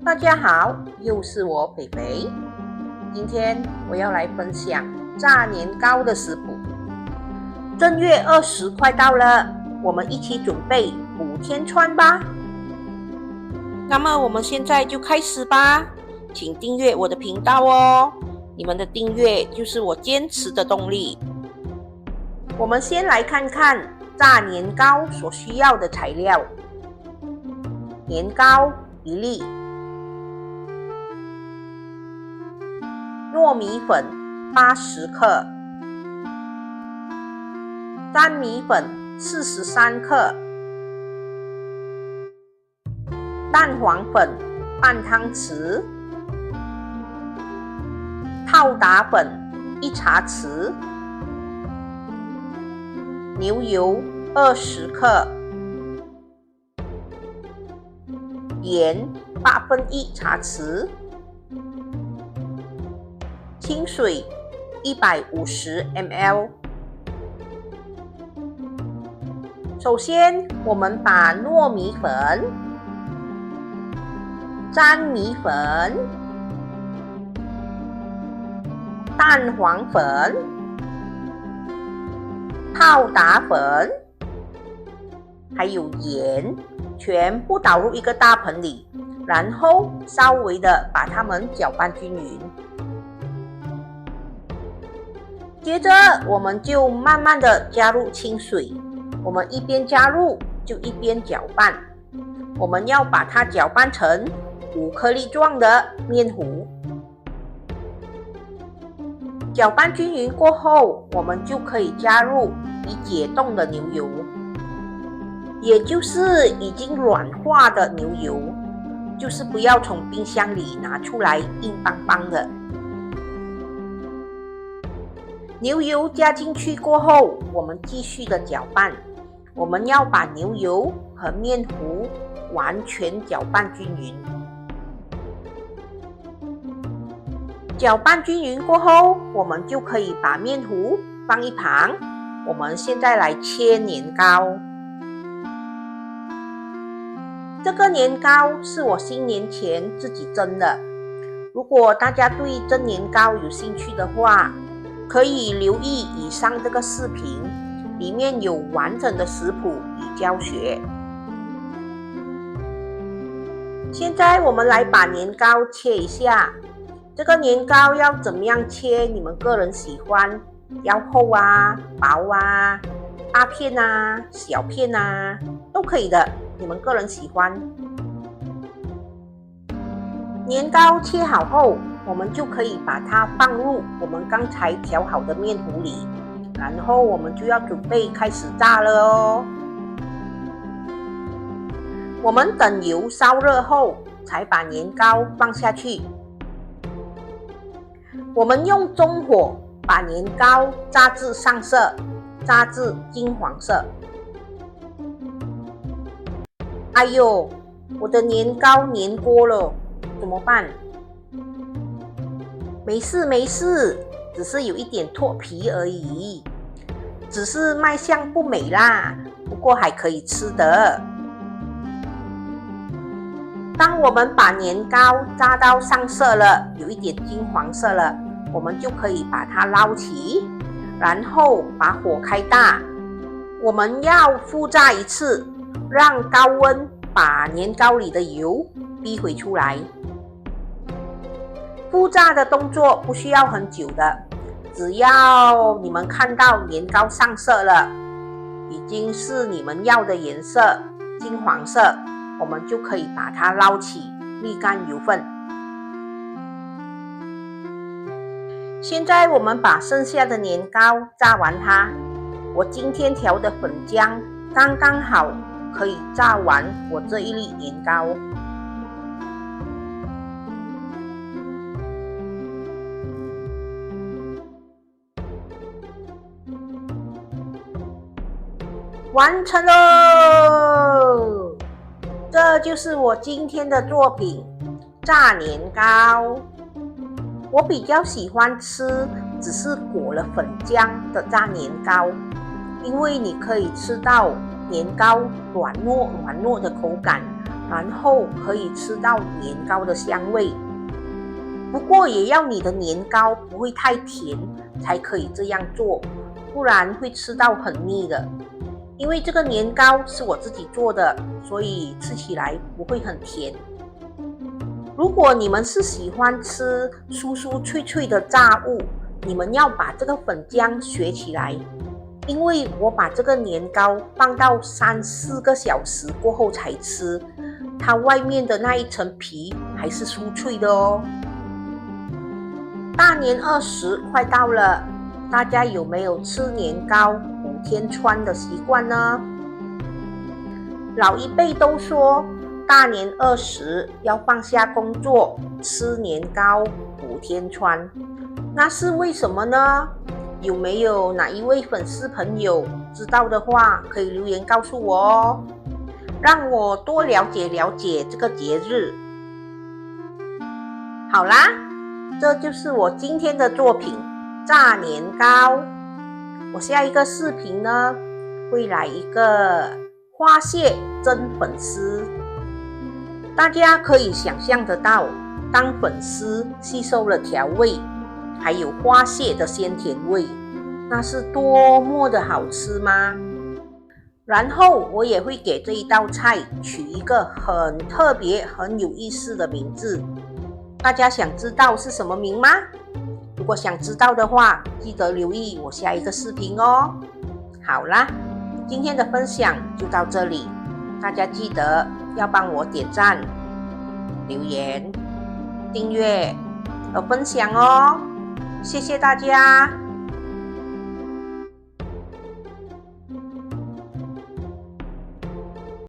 大家好，又是我肥肥。今天我要来分享炸年糕的食谱。正月20快到了，我们一起准备5天串吧。那么我们现在就开始吧，请订阅我的频道哦。你们的订阅就是我坚持的动力。我们先来看看炸年糕所需要的材料：年糕1粒，糯米粉80克，粘米粉43克，蛋黄粉半汤匙，泡打粉1茶匙，牛油20克，盐1/8茶匙，清水150 ml。首先，我们把糯米粉、粘米粉、蛋黄粉、泡打粉还有盐全部倒入一个大盆里，然后稍微的把它们搅拌均匀。接着我们就慢慢的加入清水，我们一边加入就一边搅拌，我们要把它搅拌成5颗粒状的面糊。搅拌均匀过后，我们就可以加入已解冻的牛油，也就是已经软化的牛油，就是不要从冰箱里拿出来硬邦邦的。牛油加进去过后，我们继续的搅拌，我们要把牛油和面糊完全搅拌均匀。搅拌均匀过后，我们就可以把面糊放一旁。我们现在来切年糕。这个年糕是我新年前自己蒸的。如果大家对蒸年糕有兴趣的话，可以留意以上这个视频，里面有完整的食谱与教学。现在我们来把年糕切一下。这个年糕要怎么样切？你们个人喜欢，要厚啊、薄啊、大片啊、小片啊，都可以的，你们个人喜欢。年糕切好后，我们就可以把它放入我们刚才调好的面糊里，然后我们就要准备开始炸了哦。我们等油烧热后，才把年糕放下去。我们用中火把年糕炸至上色，炸至金黄色。哎呦，我的年糕粘锅了，怎么办？没事没事，只是有一点脱皮而已，只是卖相不美啦，不过还可以吃的。当我们把年糕炸到上色了，有一点金黄色了，我们就可以把它捞起，然后把火开大。我们要复炸一次，让高温把年糕里的油逼回出来。复炸的动作不需要很久的，只要你们看到年糕上色了，已经是你们要的颜色，金黄色，我们就可以把它捞起，沥干油分。现在我们把剩下的年糕炸完它。我今天调的粉浆刚刚好，可以炸完我这一粒年糕。完成喽！这就是我今天的作品——炸年糕。我比较喜欢吃只是裹了粉浆的炸年糕，因为你可以吃到年糕软糯的口感，然后可以吃到年糕的香味。不过也要你的年糕不会太甜才可以这样做，不然会吃到很腻的。因为这个年糕是我自己做的，所以吃起来不会很甜。如果你们是喜欢吃酥酥脆脆的炸物，你们要把这个粉浆学起来，因为我把这个年糕放到3-4个小时过后才吃，它外面的那一层皮还是酥脆的哦。大年20快到了，大家有没有吃年糕5天穿的习惯呢？老一辈都说大年20要放下工作，吃年糕5天穿，那是为什么呢？有没有哪一位粉丝朋友知道的话，可以留言告诉我哦，让我多了解了解这个节日。好啦，这就是我今天的作品炸年糕。我下一个视频呢，会来一个花蟹蒸粉丝。大家可以想象得到，当粉丝吸收了调味，还有花蟹的鲜甜味，那是多么的好吃吗？然后我也会给这一道菜取一个很特别、很有意思的名字。大家想知道是什么名吗？如果想知道的话，记得留意我下一个视频哦。好啦，今天的分享就到这里，大家记得要帮我点赞、留言、订阅和分享哦，谢谢大家。